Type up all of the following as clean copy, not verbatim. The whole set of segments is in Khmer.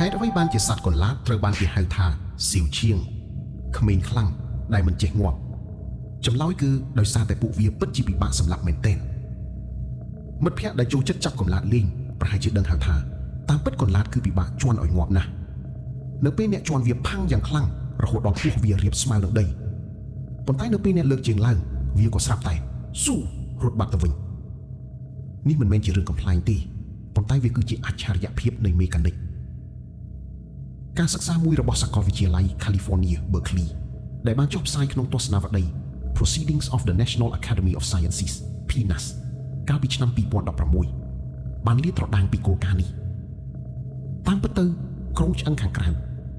ហេតុអ្វីបានជាសត្វកន្លាតត្រូវបានគេហៅថាស៊ីវឈៀងក្មេងខ្លាំងដែលមិនចេះងាប់ចម្លើយគឺដោយសារតែពួកវាពិតជាពិបាកសម្លាប់មែនទែនមិត្តភ័ក្តិដែលចូលចិត្តចាប់កន្លាតលេងប្រហែលជាដឹងហើយថាតាមពិតកន្លាតគឺពិបាកជន់ឲ្យងាប់ណាស់នៅពេលអ្នកជន់វាផាំងយ៉ាងខ្លាំងរហូតដល់ពោះវារាបស្មើនឹងដីប៉ុន្តែនៅពេលអ្នកលើកជើងឡើងវាក៏ស្រាប់តែស៊ូរត់បាត់ទៅវិញនេះមិនមែនជារឿងកំ pl ែងទេប៉ុន្តែវាគឺជាអច្ឆរិយភាពនៃមេកានិកការសិក្សាមួយរបស់សាកលវិទ្យាល័យ California Berkeley ដែលបានចុះផ្សាយក្នុងទស្សនាវដ្តី Proceedings of the National Academy of Sciences PNAS កាលពីឆ្នាំ2016បានលាតត្រដាងពីគោលការណ៍នេះតាមពិតទៅគ្រោងឆ្អឹងខាងក្រៅ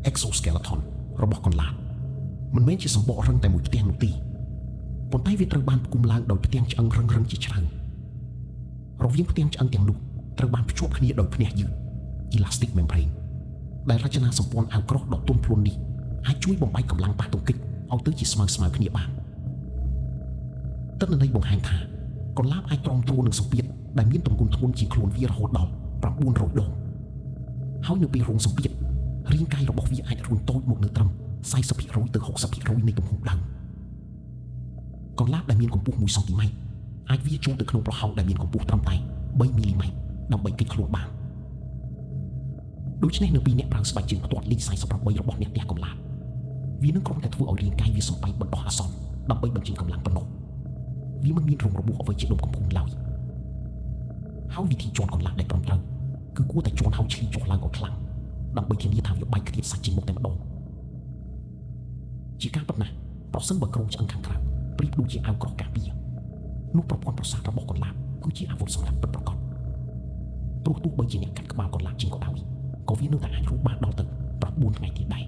exoskeleton របស់កន្លាតមិនមែនជាសម្បករឹងតែមួយផ្ទាំងនោះទេប៉ុន្តែវាត្រូវបានផ្គុំឡើងដោយផ្ទាំងឆ្អឹងរឹងជាច្រើនរវាងផ្ទាំងឆ្អឹងទាំងនោះត្រូវបានភ្ជាប់គ្នាដោយភ្នែកយឺត elastic membrane ដែលរចនាសម្ព័ន្ធអាវក្រោះដ៏ទន់ភ្លន់នេះអាចជួយបំបែកកម្លាំងប៉ះទង្គិចឲ្យទៅជាស្មើគ្នាបានទិន្នន័យបង្ហាញថាកន្លាតអាចទ្រាំទ្រនឹងសម្ពាធដែលមានទម្ងន់ធ្ងន់ជាងខ្លួនវារហូតដល់900ដងហើយនៅពេលរងសម្ពាធរាងកាយរបស់វាអាចរួញតូចមកនៅត្រឹម 40% ទៅ 60% នៃទំហំដើមកន្លាតដែលមានកម្ពស់1 សង់ទីម៉ែត្រអាចវាចូលទៅក្នុងប្រហោងដែលមានកម្ពស់ត្រឹមតែ3 មីលីម៉ែត្រដើម្បីគេចខ្លួនបានដូច្នេះនៅពេលអ្នកប្រើស្បែកជើងផ្ទាត់លេខ48របស់អ្នកផ្ទះកន្លាតវានឹងគ្រាន់តែធ្វើឲ្យរាងកាយវាសំបែកបណ្ដោះអាសន្នដើម្បីបញ្ចេញកម្លាំងប៉ុណ្ណោះវាមិនមានរងរបួសអ្វីជាដុំកំភួនឡើយហើយវិធីជន់កន្លាតដែលត្រឹមត្រូវគឺគួរតែជន់ហើយឈឺចុះឡើងឲ្យខ្លាំងដើម្បីធានាថាវាបែកគ្នាសាច់ចេញមកតែម្ដងជាការពិតណាស់ប្រសិនបើគ្រោងឆ្អឹងខាងក្រៅប្រៀបដូចជាអាវក្រោះការពារនោះប្រព័ន្ធប្រសាទរបស់កន្លាតគឺជាអាវុធសម្រាប់ពិតប្រាកដព្រោះទោះបីជាអ្នកកាត់ក្បាលកន្លាតជាងក៏ដោយក៏វានៅតែអាចរੂបានដល់ទៅ9ថ្ងៃទៀតដែរ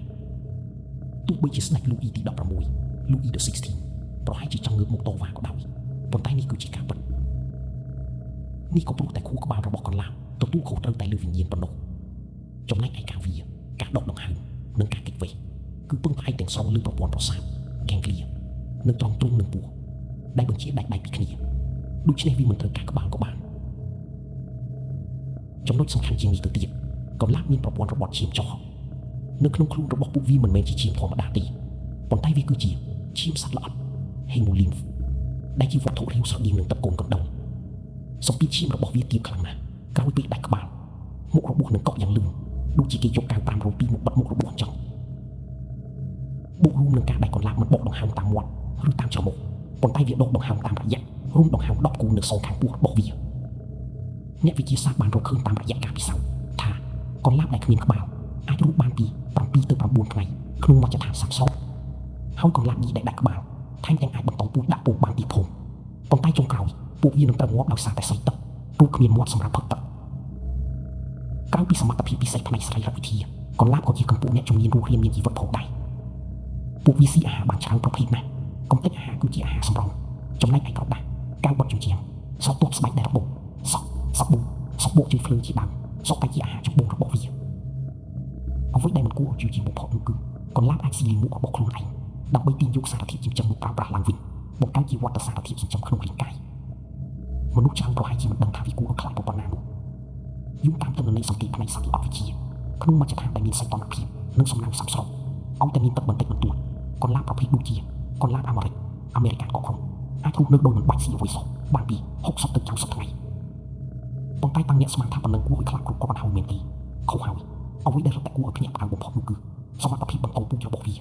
ទោះបីជាស្ដេចលូអ៊ីទី16 Louis the 16ប្រហែលជាចង់ងើបមកតវ៉ាក៏ដោយប៉ុន្តែនេះគឺជាការពិតនេះក៏ព្រោះតែខួរក្បាលរបស់កន្លាតទទួលខុសត្រូវតែលើវិញ្ញាណប៉ុណ្ណោះចំណែកឯការវាការដកដង្ហើមនិងការគេចវេះគឺពឹងផ្អែកទាំងស្រុងលើប្រព័ន្ធប្រសាទ ganglia នៅត្រង់ទ្រូងនិងពោះដែលបញ្ជាដាច់ដៃពីគ្នាដូច្នេះវាមិនត្រូវការក្បាលក៏បានចំណុចសំខាន់ជាងនេះទៅទៀតកន្លាតមានប្រព័ន្ធរបត់ឈាមចុះនៅក្នុងខ្លួនរបស់ពួកវាមិនមែនជាឈាមធម្មតាទេប៉ុន្តែវាគឺជាឈាមសត្វល្អិត hemolymph ដែលជាវត្ថុរាវស្រដៀងនឹងទឹកកូនកណ្ដុងសម្ពាធឈាមរបស់វាទាបខ្លាំងណាស់ក្រោយពេលដាច់ក្បាលមុខរបួសនឹងកប់យ៉ាងលឿនដូចជាគេយកកៅ500ពីមកបិទមុខរបួសអញ្ចឹងបូករួមនឹងការដាច់កន្លាតមិនបកដង្ហើមតាមមាត់ឬតាមច្រមុះប៉ុន្តែវាដកដង្ហើមតាមរយៈរួមដង្ហើម10គូនៅសងខាងពោះរបស់វាអ្នកវិទ្យាសាស្ត្របានរកឃើញតាមរយៈការពិសោធន៍ថាកន្លាតដែលគ្មានក្បាលអាចរੂបានពី7ទៅ9ថ្ងៃក្នុងមជ្ឈដ្ឋានសាប់សោហើយកន្លាតនេះដែលដាច់ក្បាលថែមទាំងអាចបន្តពូជដាក់ពូជបានពីភូមិប៉ុន្តែចុងក្រោយពួកវានឹងត្រូវងាប់ដោយសារតែសៃទឹកព្រោះគ្មានមាត់សម្រាប់ផឹកទឹកក្រៅពីសមត្ថភាពពិសេសផ្នែកស្រីរវិទ្យាកន្លាតក៏ជាកម្ពុជាអ្នកជំនាញរស់រានមានជីវិតផងដែរពួកវាស៊ីអាហារបានច្រើនប្រភេទណាស់កំទេចអាហារគឺជាអាហារសម្រន់ចំណែកឯក្រដាស់កៅបត់ជញ្ជាំងសក់ទប់ស្បែកដែលរបូតសក់សាប៊ូសក់បូកជើងភ្លើងជាដើមសក់តែជាអាហារចម្បងរបស់វាអ្វីដែលមិនគួរឲ្យជឿជាបំផុតនោះគឺកន្លាតអាចស៊ីលីមុខរបស់ខ្លួនឯងដើម្បីទាញយកសារធាតុចិញ្ចឹមមកប្រើប្រាស់ឡើងវិញបង្កើតជាវដ្តសារធាតុចិញ្ចឹមក្នុងរាងកាយមនុស្សច្រើនប្រហែលជាមិនដឹងថាវាគួរឲ្យខ្លាចប៉ុណ្ណានោះយោងតាមទិន្នន័យសង្កេតផ្នែកសត្វល្អិតវិទ្យាក្នុងមជ្ឈដ្ឋានដែលមានសីតុណ្ហភាពនិងសំណើមសាបស្របឲ្យតែមានទឹកបន្តិចបន្តួចកន្លាតប្រភេទដូចជាកន្លាតអាមេរិកក៏ខំអាចរស់នៅដោយមិនបាច់ស៊ីអ្វីសោះបានពី60ទៅ90ថ្ងៃប៉ុន្តែតាំងអ្នកស្មានថាប៉ុណ្ណឹងគួរឲ្យខ្លាចគ្រប់គ្រាន់ហើយមែនទេខុសហើយអ្វីដែលរត់តែគួរឲ្យភ្ញាក់ផ្អើលបំផុតនោះគឺសមត្ថភាពបន្តពូជរបស់វា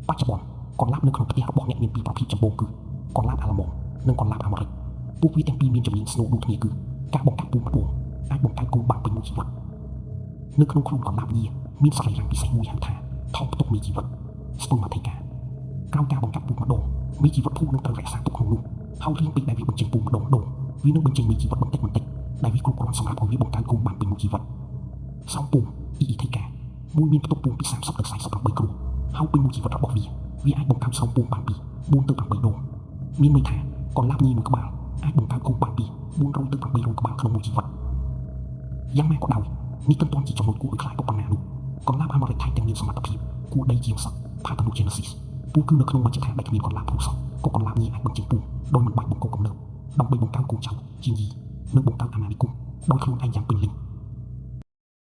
បច្ចុប្បន្នកន្លាតនៅក្នុងផ្ទះរបស់អ្នកមានពីរប្រភេទចម្បងគឺកន្លាតអាល្លឺម៉ង់និងកន្លាតអាមេរិកពួកវាទាំងពីរមានជំនាញស្នូលដូចគ្នាគឺការបង្កាត់ពូជម្ដងអាចបង្កើតកូនបានពេញមួយជីវិតនៅក្នុងខ្លួនកន្លាតវាមានសរីរាង្គពិសេសមួយហៅថាថោកផ្ទុកមីជីវិតស្ពឺម៉ាធីកាក្រោយការបង្កាត់ពូជម្ដងមីជីវិតភូនឹងត្រូវរក្សាទុកក្នុងនោះហើយរៀងពេកដែលវាបញ្ចេញពូម្ដងវានឹងបញ្ចេញមីជីវិតបន្តិចដែលវាគ្រប់គ្រាន់សម្រាប់ឲ្យវាបង្កើតកូនបានពេញមួយជីវិតសោមពូអ៊ីធីកាមួយមានផ្ទុកពូពី30ទៅ48គ្រួហើយពេញមួយជីវិតរបស់វាអាចបង្កើតសោមពូបានពី4ទៅ8ដងមានន័យថាកន្លាតញីមួយក្បាលអាចបង្កើតកូនបានពី400ទៅ800ក្បាលក្នុងមួយជីវិតយ៉ាងណាក៏ដោយនេះមិនទាន់ជាចំណុចគួរឲ្យខ្លាចប៉ុណ្ណានោះកន្លាតអាមេរិកថៃទាំងមានសមត្ថភាពគួរដីជាងសត្វ Parthenogenesis ពូគឺនៅក្នុងមជ្ឈដ្ឋានដែលគ្មានកន្លាតភូសក៏កន្លាតញីអាចបញ្ចេញពូដោយមិនបាច់បង្កកំណើតដើម្បីបង្កើនកូនចៅជាញីនិងបង្កើតអាណានិគមដោយខ្លួនឯងយ៉ាងពេញលេញ